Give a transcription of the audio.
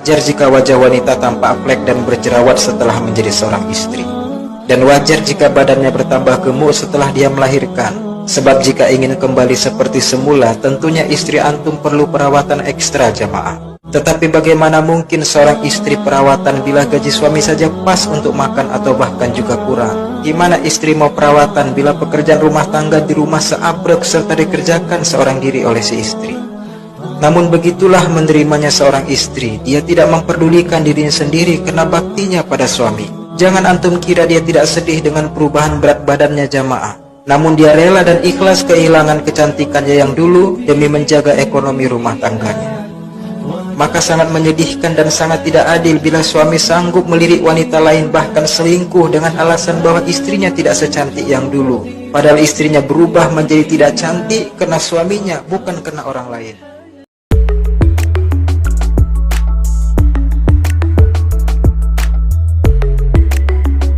Wajar jika wajah wanita tampak flek dan berjerawat setelah menjadi seorang istri. Dan wajar jika badannya bertambah gemuk setelah dia melahirkan. Sebab jika ingin kembali seperti semula, tentunya istri antum perlu perawatan ekstra jamaah. Tetapi bagaimana mungkin seorang istri perawatan bila gaji suami saja pas untuk makan atau bahkan juga kurang? Gimana istri mau perawatan bila pekerjaan rumah tangga di rumah seabrek serta dikerjakan seorang diri oleh si istri? Namun begitulah menerimanya seorang istri. Dia tidak memperdulikan dirinya sendiri karena baktinya pada suami. Jangan antum kira dia tidak sedih dengan perubahan berat badannya jamaah. Namun dia rela dan ikhlas kehilangan kecantikannya yang dulu demi menjaga ekonomi rumah tangganya. Maka sangat menyedihkan dan sangat tidak adil bila suami sanggup melirik wanita lain, bahkan selingkuh dengan alasan bahwa istrinya tidak secantik yang dulu. Padahal istrinya berubah menjadi tidak cantik karena suaminya, bukan karena orang lain.